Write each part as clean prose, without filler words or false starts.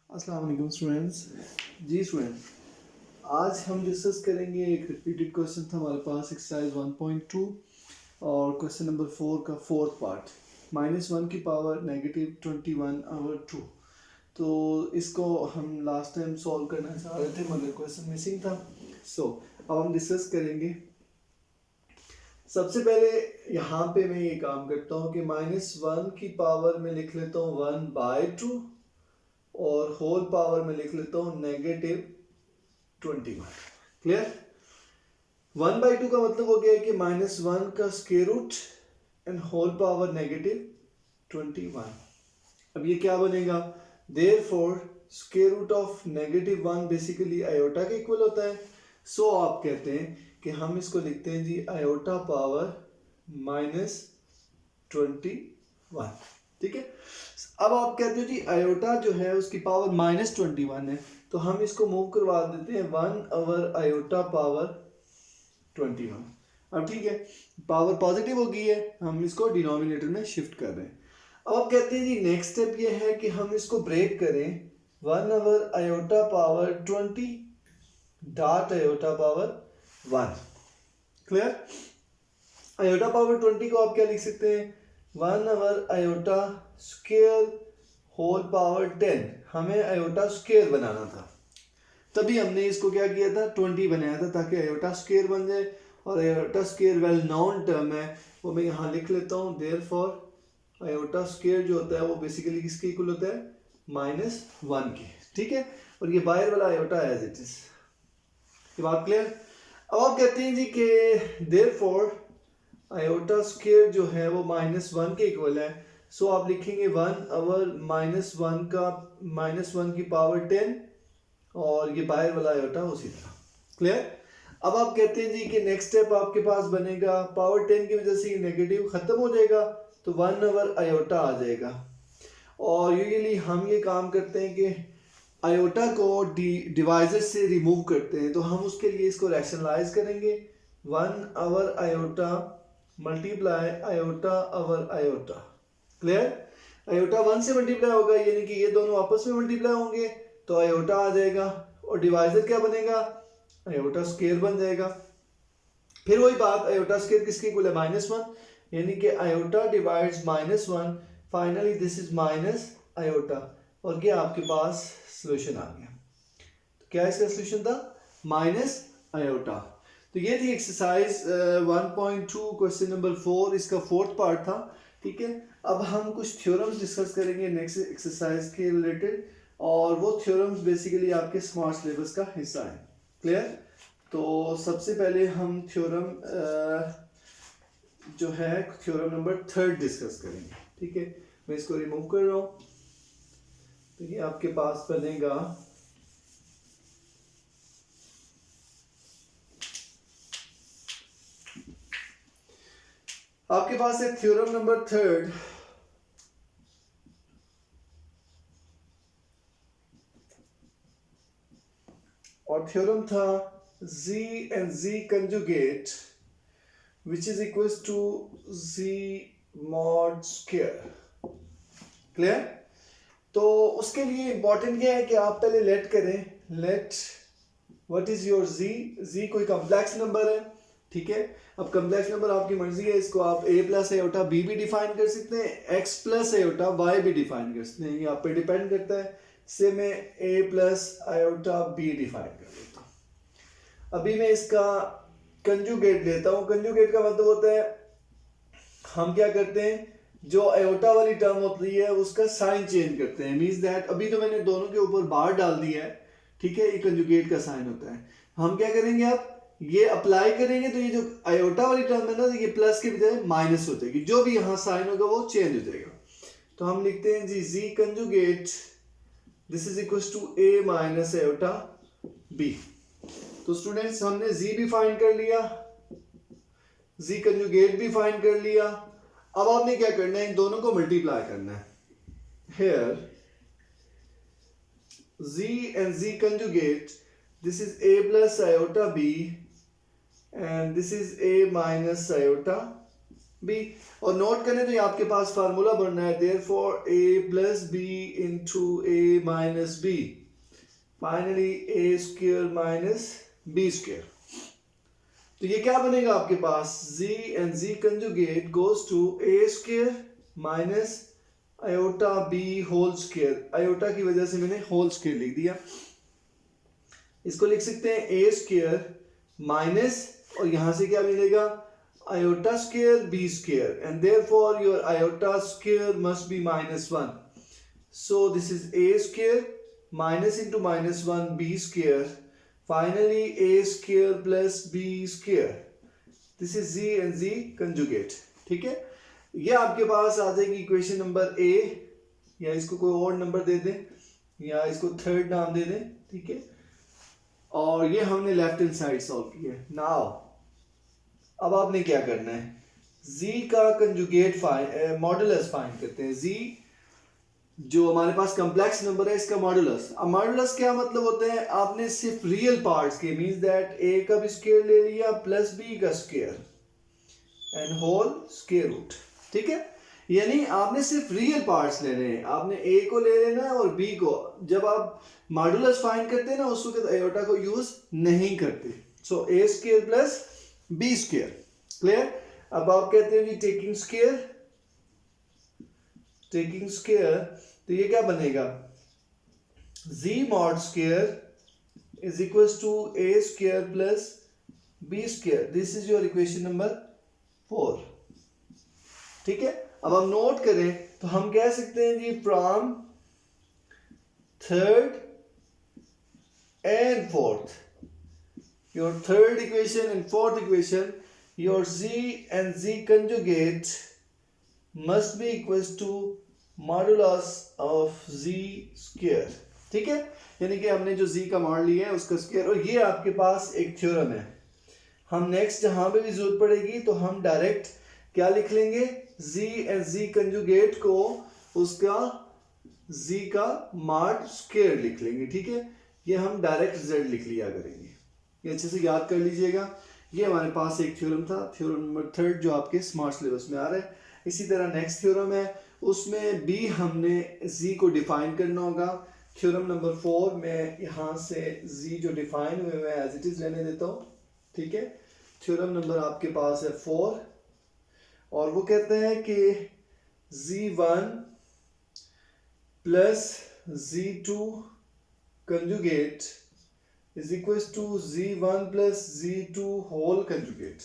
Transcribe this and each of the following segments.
अस्सलाम वालेकुम स्टूडेंट्स। जी स्टूडेंट, आज हम डिस्कस करेंगे एक रिपीटेड क्वेश्चन था हमारे पास एक्सरसाइज 1.2 और क्वेश्चन नंबर 4 का फोर्थ पार्ट -1 की पावर -21/2। तो इसको हम लास्ट टाइम सॉल्व करना चाह रहे थे मगर क्वेश्चन मिसिंग था। अब हम डिस्कस करेंगे। सबसे पहले यहाँ पे मैं ये काम करता हूँ कि -1 की पावर में लिख लेता हूँ 1/2 और होल पावर में लिख लेता हूँ -21। क्लियर? 1/2 का मतलब हो गया कि -1 का square root and whole power -21। अब ये क्या बनेगा? Therefore square root of -1 basically iota के इक्वल होता है। सो आप कहते हैं कि हम इसको लिखते हैं जी आयोटा पावर -21। ठीक है। अब आप कहते हो जी आयोटा जो है उसकी पावर -21 है, तो हम इसको मूव करवा देते हैं 1 आयोटा पावर 21। अब ठीक है, पावर पॉजिटिव हो गई है, हम इसको डिनोमिनेटर में शिफ्ट कर रहे हैं। अब आप कहते हैं जी नेक्स्ट स्टेप ये है कि हम इसको ब्रेक करें 1 iota power 20 dot iota power 1। Clear? Iota power 20 को आप क्या लिख सकते हैं? 1 आयोटा स्क्वायर होल पावर 10। हमें आयोटा स्क्वायर बनाना था, तभी हमने इसको क्या किया था 20 बनाया था ताकि आयोटा स्क्वायर बन जाए। और iota square well known term है, वो मैं यहाँ लिख लेता हूँ। देयरफॉर आयोटा स्क्वायर जो होता है वो बेसिकली किसके इक्वल होता है? -1 के। ठीक है, और ये बाहर वाला आयोटा एज इट इज। ये बात क्लियर? अब आप कहते हैं जी कि देयरफॉर आयोटा स्क्वायर जो है वो -1 के इक्वल है। सो आप लिखेंगे 1/-1 का -1 की पावर 10 और ये बाहर वाला आयोटा उसी तरह। क्लियर? अब आप कहते हैं जी कि नेक्स्ट स्टेप आपके पास बनेगा पावर 10 की वजह से ये नेगेटिव खत्म हो जाएगा, तो 1/आयोटा आ जाएगा। और यूजुअली हम ये काम करते हैं कि आयोटा को डिवाइजर से रिमूव करते हैं, तो हम उसके लिए इसको रैशनलाइज करेंगे 1/आयोटा मल्टीप्लाई आयोटा/आयोटा। क्लियर? आयोटा 1 से मल्टीप्लाई होगा, यानी कि ये दोनों आपस में मल्टीप्लाई होंगे तो आयोटा आ जाएगा, और डिवाइजर क्या बनेगा? आयोटा स्क्वायर बन जाएगा। फिर वही बात, आयोटा स्क्वायर किसके इक्वल है? -1, यानी कि iota divides -1। Finally this is minus iota, और ये आपके पास सॉल्यूशन आ गया। तो क्या इसका सॉल्यूशन था? Minus iota. तो ये थी एक्सरसाइज 1.2 क्वेश्चन नंबर 4, इसका फोर्थ पार्ट था। ठीक है, अब हम कुछ थ्योरम्स डिस्कस करेंगे नेक्स्ट एक्सरसाइज के रिलेटेड, और वो थ्योरम्स बेसिकली आपके स्मार्ट सिलेबस का हिस्सा है। क्लियर? तो सबसे पहले हम थ्योरम जो है थ्योरम नंबर 3 डिस्कस करेंगे। ठीक है, मैं इसको रिमूव कर रहा हूँ। तो ये आपके पास बनेगा आपके पास है थ्योरम नंबर 3, और थ्योरम था z and z conjugate which is equals to z mod square। Clear? तो उसके लिए इंपॉर्टेंट क्या है कि आप पहले लेट करें, let what is your z कोई कॉम्प्लेक्स नंबर है। ठीक है, अब कॉम्प्लेक्स नंबर आपकी मर्जी है, इसको आप a+आयोटा b भी डिफाइन कर सकते हैं, x+आयोटा y भी डिफाइन कर सकते हैं, ये आप पे डिपेंड करता है। से मैं a+आयोटा b डिफाइन कर देता हूँ। अभी मैं इसका कंजुगेट लेता हूँ। कंजुगेट का मतलब होता है हम क्या करते हैं, जो आयोटा वाली टर्म होती है उसका साइन चेंज करते हैं। मींस दैट अभी तो मैंने दोनों के ऊपर बार डाल दिया है। ठीक है, ये कंजुगेट का साइन होता है। हम क्या करेंगे, अब ये अप्लाई करेंगे तो ये जो आयोटा वाली टर्म है ना, ये प्लस के बजाय माइनस हो जाएगी, जो भी यहाँ साइन होगा वो चेंज हो जाएगा। तो हम लिखते हैं z z conjugate this is equal to a minus iota b। तो स्टूडेंट्स हमने z भी फाइंड कर लिया, z कंजुगेट भी फाइंड कर लिया। अब आपने क्या करना है, इन दोनों को मल्टीप्लाई करना है। Here z and z conjugate, this is a plus iota b and this is a minus iota b. और नोट करें तो ये आपके पास फार्मूला बनना है therefore a plus b into a minus b, finally a square minus b square. तो ये क्या बनेगा आपके पास, z and z conjugate goes to a square minus iota b whole square. Iota की वजह से मैंने होल स्क्वायर लिख दिया। इसको लिख सकते हैं ए स्क्वायर माइनस, और यहां से क्या मिलेगा, iota square b square, and therefore your iota square must be -1. So this is a square minus into -1 b square, finally a square plus b square. This is z and z conjugate. ठीक है, ये आपके पास आ जाएगी equation number A, या इसको कोई और नंबर दे दें या इसको थर्ड नाम दे दें। ठीक है, और ये हमने लेफ्ट हैंड साइड सॉल्व किया है। नाउ अब आपने क्या करना है, z का कंजुगेट मॉडुलस फाइंड करते हैं। z जो हमारे पास कॉम्प्लेक्स नंबर है इसका मॉडुलस। अब मॉडुलस क्या मतलब होता है, आपने सिर्फ रियल पार्ट्स के, मींस दैट a का भी स्क्वायर ले लिया प्लस b का square and whole square root. ठीक है, यानी आपने सिर्फ रियल पार्ट्स लेने हैं, आपने a को ले लेना है और b को। जब आप मॉडुलस फाइंड करते हैं ना उस वक्त आयोटा को यूज नहीं करते। सो a square plus b square. Clear. अब आप कहते हैं जी टेकिंग स्क्वायर, तो ये क्या बनेगा, z mod square is equal to a square plus b square. This is your equation number 4। ठीक है, अब हम नोट करें तो हम कह सकते हैं जी from third and fourth, your third equation and fourth equation, your z and z conjugate must be equals to modulus of z square. ठीक है, यानी कि हमने जो z का मॉड लिया है उसका स्क्वायर, और ये आपके पास एक थ्योरम है। हम नेक्स्ट जहां पे भी जरूरत पड़ेगी तो हम डायरेक्ट क्या लिख लेंगे, z एंड z कंजुगेट को उसका z का मॉड स्क्वायर लिख लेंगे। ठीक है, ये हम डायरेक्ट z लिख लिया करेंगे। ये अच्छे से याद कर लीजिएगा। ये हमारे पास एक थ्योरम था, थ्योरम नंबर 3 जो आपके स्मार्ट सिलेबस में आ रहा है। इसी तरह नेक्स्ट थ्योरम है, उसमें भी हमने z को डिफाइन करना होगा। थ्योरम नंबर 4 में यहाँ से z जो डिफाइन हुए मैं एज इट इज रहने देता हूँ। ठीक है, थ्योरम नंबर आपके पास है 4, और वो कहते हैं कि z1 plus z2 conjugate is equal to z1 plus z2 whole conjugate.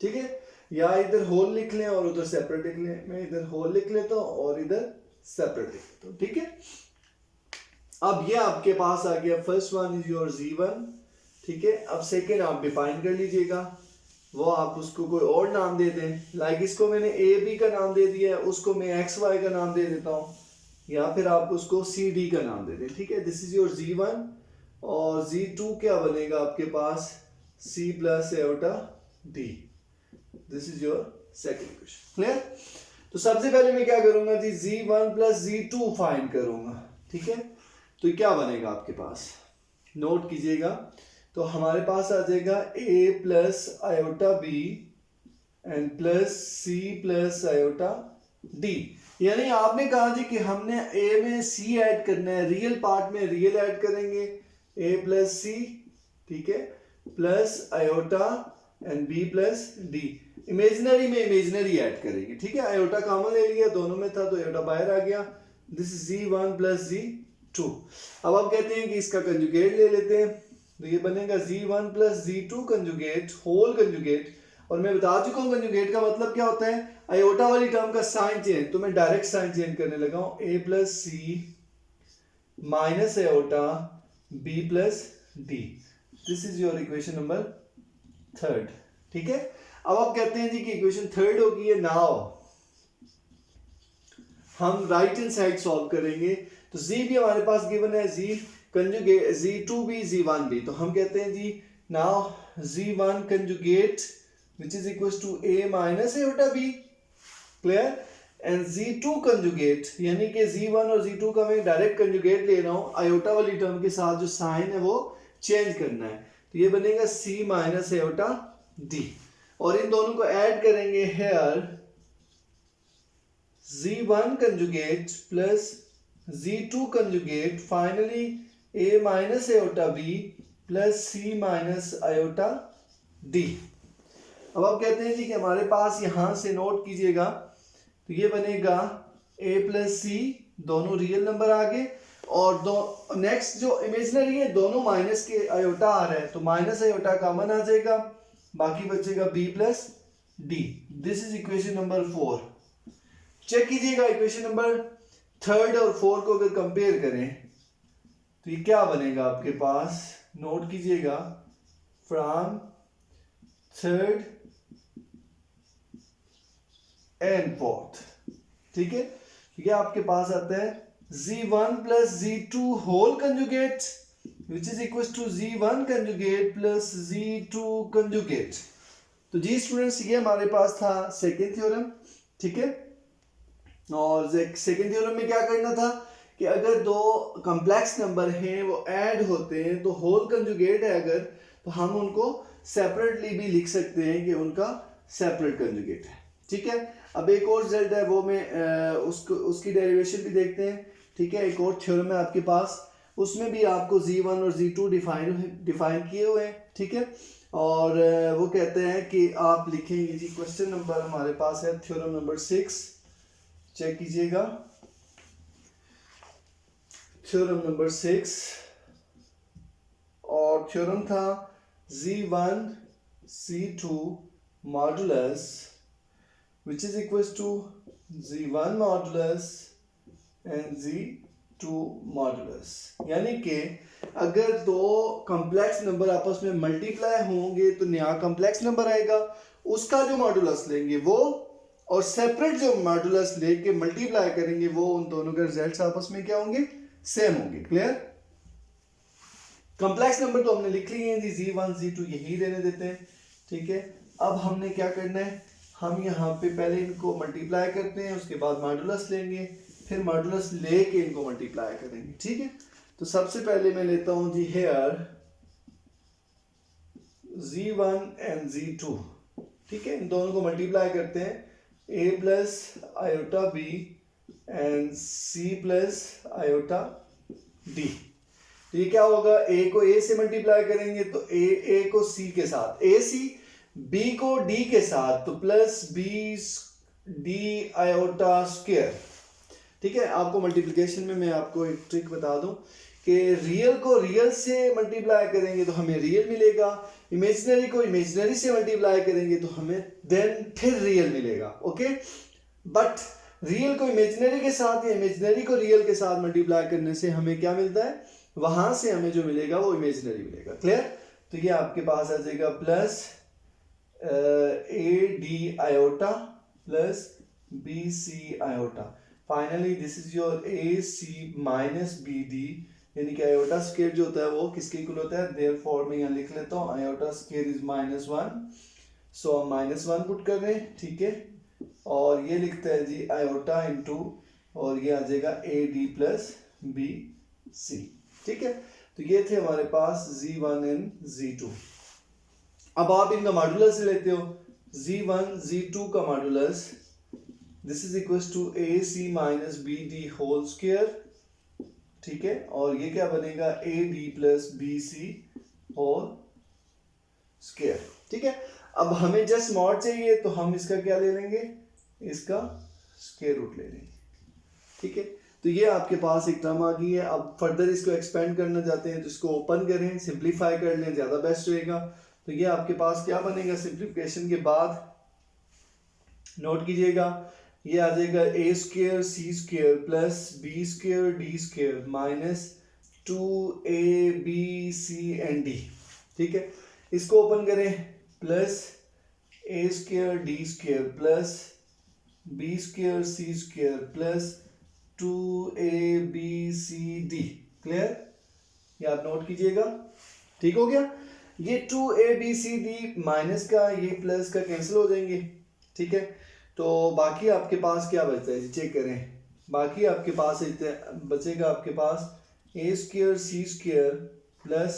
ठीक है, या इधर होल लिख लें और उधर सेपरेट लिख लें। मैं इधर होल लिख लेता हूं और इधर सेपरेट लिख लेता हूं। ठीक है, अब ये आपके पास आ गया, first one is your z1। ठीक है, अब सेकेंड आप डिफाइन कर लीजिएगा, वो आप उसको कोई और नाम दे दें। लाइक इसको मैंने a b का नाम दे दिया है, उसको मैं x y का नाम दे देता हूँ, या फिर आप उसको c d का नाम दे दें। ठीक है, दिस इज योर z1, और z2 क्या बनेगा आपके पास, c plus aorta d। This is your second equation. Clear. तो सबसे पहले मैं क्या करूंगा जी, z1 प्लस z2 फाइंड करूंगा। ठीक है, तो क्या बनेगा आपके पास, नोट कीजिएगा। तो हमारे पास आ जाएगा a plus iota b and plus c plus iota d। यानी आपने कहा जी कि हमने a में c ऐड करना है, रियल पार्ट में रियल ऐड करेंगे, a प्लस c, ठीक है, plus iota and b plus d। Imaginary में इमेजिनरी ऐड करेंगे। ठीक है, आयोटा कॉमन ले लिया, दोनों में था तो आयोटा बाहर आ गया। This is z1 plus z2। अब आप कहते हैं कि इसका कंजुगेट ले लेते हैं, तो ये बनेगा z1 plus z2 conjugate whole conjugate. और मैं बता चुका हूं कंजुगेट का मतलब क्या होता है, आयोटा वाली टर्म का साइन चेंज। तो मैं डायरेक्ट साइन चेंज करने लगा हूं, a plus c minus iota b plus d। This is your equation number 3। ठीक है, अब आप कहते हैं जी कि इक्वेशन 3 होगी है। नाउ हम राइट हैंड साइड सॉल्व करेंगे, तो z भी हमारे पास गिवन है, z कंजुगेट z2 भी z1 भी। तो हम कहते हैं जी now z1 conjugate which is equals to a minus aorta b। Clear. And z2 conjugate, यानी कि z1 और z2 का मैं डायरेक्ट कंजुगेट ले रहा हूं, आयोटा वाली टर्म के साथ जो साइन है वो चेंज करना है। तो ये बनेगा c माइनस आयोटा d। और इन दोनों को ऐड करेंगे here z1 conjugate plus z2 conjugate finally a minus iota b plus c minus iota d। अब आप कहते हैं जी कि हमारे पास यहां से नोट कीजिएगा, तो ये बनेगा a प्लस सी, दोनों रियल नंबर आ गए, और दो नेक्स्ट जो इमेजिनरी है दोनों माइनस के आयोटा आ रहा है, तो माइनस आयोटा कॉमन आ जाएगा, बाकी बचेगा b plus D. This is equation number 4। Check कीजिएगा इक्वेशन नंबर 3 और 4 को अगर कंपेयर करें तो ये क्या बनेगा आपके पास, नोट कीजिएगा, फ्रॉम 3rd एंड 4th। ठीक है, ये आपके पास आता है z1 plus z2 whole conjugate which is equal to z1 conjugate plus z2 conjugate. तो जी स्टूडेंट्स, ये हमारे पास था सेकेंड थ्योरम। ठीक है, और सेकेंड थ्योरम में क्या करना था कि अगर दो कॉम्प्लेक्स नंबर हैं वो ऐड होते हैं तो होल कंजुगेट है अगर, तो हम उनको सेपरेटली भी लिख सकते हैं कि उनका सेपरेट कंजुगेट है। ठीक है, अब एक और रिजल्ट है वो मैं उसकी डेरिवेशन भी देखते हैं। ठीक है, एक और थ्योरम है आपके पास, उसमें भी आपको z1 और z2 डिफाइन किए हुए हैं। ठीक है, और वो कहते हैं कि आप लिखेंगे जी, क्वेश्चन नंबर हमारे पास है थ्योरम नंबर 6, चेक कीजिएगा, थ्योरम नंबर 6, और थ्योरम था z1 c2 modulus which is equals to z1 modulus and z2 modulus. यानी कि अगर दो कॉम्प्लेक्स नंबर आपस में मल्टीप्लाई होंगे तो नया कॉम्प्लेक्स नंबर आएगा, उसका जो मॉडुलस लेंगे वो, और सेपरेट जो मॉडुलस लेके मल्टीप्लाई करेंगे वो, उन दोनों के रिजल्ट्स आपस में क्या होंगे, सेम होंगे। क्लियर? कॉम्प्लेक्स नंबर तो हमने लिख लिए हैं जी, z1 z2 यही रहने देते हैं। ठीक है, अब हमने क्या करना है, हम यहाँ पे पहले इनको मल्टीप्लाई करते हैं, उसके बाद मॉडुलस लेंगे, फिर मॉडुलस लेके इनको मल्टीप्लाई करेंगे। ठीक है, तो सबसे पहले मैं लेता हूं जी हेयर z1 एंड z2। ठीक है, इन दोनों को मल्टीप्लाई करते हैं, a plus iota b and c plus iota d। तो ये क्या होगा, a को a से मल्टीप्लाई करेंगे तो a को c के साथ, a c, b को d के साथ, तो plus b d iota square. ठीक है, आपको मल्टीप्लिकेशन में मैं आपको एक ट्रिक बता दूं कि रियल को रियल से मल्टीप्लाई करेंगे तो हमें रियल मिलेगा, इमेजिनरी को इमेजिनरी से मल्टीप्लाई करेंगे तो हमें देन फिर रियल मिलेगा। ओके, बट रियल को इमेजिनरी के साथ या इमेजिनरी को रियल के साथ मल्टीप्लाई करने से हमें क्या मिलता है, वहां से हमें जो मिलेगा वो इमेजिनरी मिलेगा। क्लियर? तो ये आपके पास आ जाएगा plus A D iota plus B C iota, finally this is your A C minus B D, यानी कि आयोटा स्क्वायर जो होता है वो किसके इक्वल होता है, देयरफॉर मैं यहाँ लिख लेता हूँ आयोटा स्क्वायर इज -1, सो हम -1 पुट कर रहे हैं। ठीक है, और ये लिखता है जी आयोटा इंटू, और ये आ जाएगा A D plus B C. ठीक है, तो ये थे हमारे पास z1 एंड z2। अब आप इनका मॉडुलस लेते हो, z1 z2 का modulus this is equal to A C minus B D whole square. ठीक है, और ये क्या बनेगा, A D plus B C whole square. ठीक है, अब हमें जस्ट मॉड चाहिए तो हम इसका क्या ले लेंगे, इसका स्क्वायर रूट ले लेंगे। ठीक है, तो ये आपके पास एक टर्म आ गई है। अब फर्दर इसको एक्सपेंड करना चाहते हैं तो इसको ओपन करें, सिंप्लीफाई कर लें, ज़्यादा बेस्ट रहेगा। तो ये आपके पास क्या बनेगा, सिंप्लीफिकेशन के बाद नोट कीजिएगा, ये आ जाएगा a square c square plus b square d square minus 2a b c and d। ठीक है, इसको ओपन करें, plus a square d square plus b square c square plus 2ab c d। Clear? ये आप note कीजिएगा। ठीक हो गया, ये 2ab c d माइनस का ये प्लस का कैंसिल हो जाएंगे। ठीक है, तो बाकी आपके पास क्या बचता है, चेक करें, बाकी आपके पास बचेगा आपके पास a square c square plus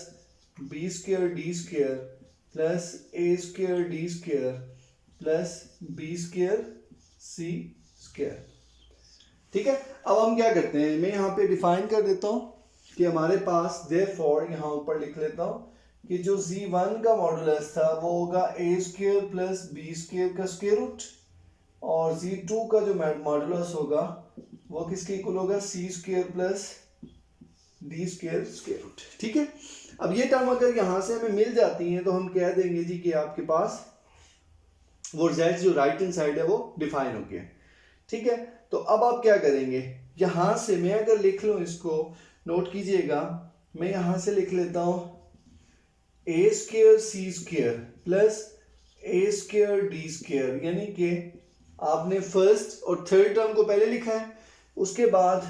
b square d square plus a square d square plus b square c square. ठीक है, अब हम क्या करते हैं, मैं यहाँ पे डिफाइन कर देता हूँ कि हमारे पास देयरफॉर, यहाँ ऊपर लिख लेता हूँ कि जो z1 का मॉडुलस था वो होगा ए स्क्वायर प्लस बी स्क्वायर का स्क्वायर रूट, और z2 का जो मॉडुलस होगा वो किसके इक्वल होगा, c square plus d square square root. ठीक है, अब ये टर्म अगर यहाँ से हमें मिल जाती है तो हम कह देंगे जी कि आपके पास वो z जो राइट हैंड साइड है वो डिफाइन हो गया। ठीक है, तो अब आप क्या करेंगे, यहाँ से मैं अगर लिख लूँ इसको, नोट कीजिएगा, मैं यहाँ से लिख लेता हूँ ए square c square plus a square d square, यानी कि आपने फर्स्ट और थर्ड टर्म को पहले लिखा है, उसके बाद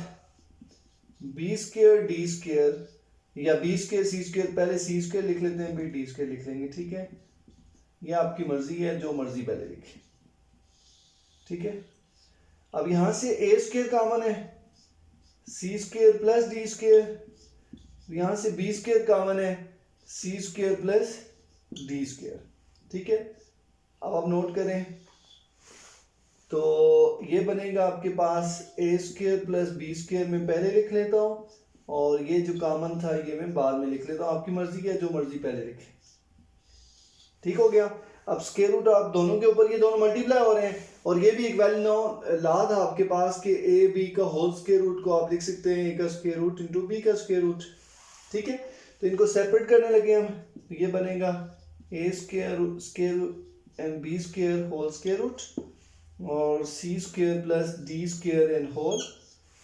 बी स्क्वायर डी स्क्वायर या बी स्क्वायर सी स्क्वायर, पहले सी स्क्वायर लिख लेते हैं, फिर डी स्क्वायर लिख लेंगे। ठीक है, ये आपकी मर्जी है, जो मर्जी पहले लिखे। ठीक है, अब यहां से ए स्क्वायर कॉमन है, सी स्क्वायर प्लस डी स्क्वायर, यहां से बी स्क्वायर कॉमन है, सी स्क्वायर प्लस डी स्क्वायर। ठीक है, अब आप नोट करें तो ये बनेगा आपके पास a square plus b square में पहले लिख लेता हूँ, और ये जो कॉमन था ये मैं बाद में लिख लेता हूँ, आपकी मर्जी है, जो मर्जी पहले लिखे। ठीक हो गया, अब स्क्वायर रूट आप दोनों के ऊपर, ये दोनों मल्टीप्लाई हो रहे हैं, और ये भी एक वेल नोन लॉ था आपके पास कि ए बी का होल स्क्वायर रूट को आप लिख सकते हैं ए का स्क्वायर रूट इंटू बी का स्क्वायर रूट। ठीक है, तो इनको सेपरेट करने लगे हम, तो ये बनेगा a square square and b square whole square root, और c square plus d square and whole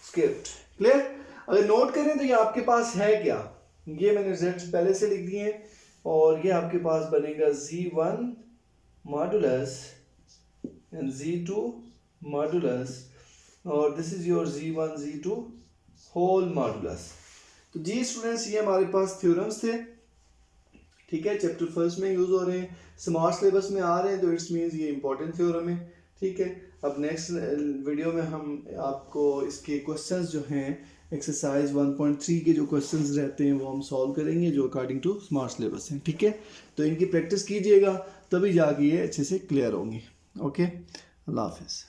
square root. Clear? अगर नोट करें तो ये आपके पास है क्या, ये मैंने रिजल्ट पहले से लिख दिए हैं, और ये आपके पास बनेगा z1 modulus and z2 modulus, और this is your z1 z2 whole modulus. तो जी स्टूडेंट्स, ये हमारे पास थ्योरम्स थे। ठीक है, चैप्टर फर्स्ट में यूज हो रहे हैं, स्मार्ट सिलेबस में आ रहे हैं, तो इट्स मीन्स ये इंपॉर्टेंट थ्योरम है। ठीक है, अब नेक्स्ट वीडियो में हम आपको इसके क्वेश्चंस जो हैं एक्सरसाइज 1.3 के जो क्वेश्चंस रहते हैं वो हम सॉल्व करेंगे, जो अकॉर्डिंग टू स्मार्ट सिलेबस हैं। ठीक है, तो इनकी प्रैक्टिस कीजिएगा, तभी जाके ये अच्छे से क्लियर होंगी। ओके, अल्लाह हाफिज़।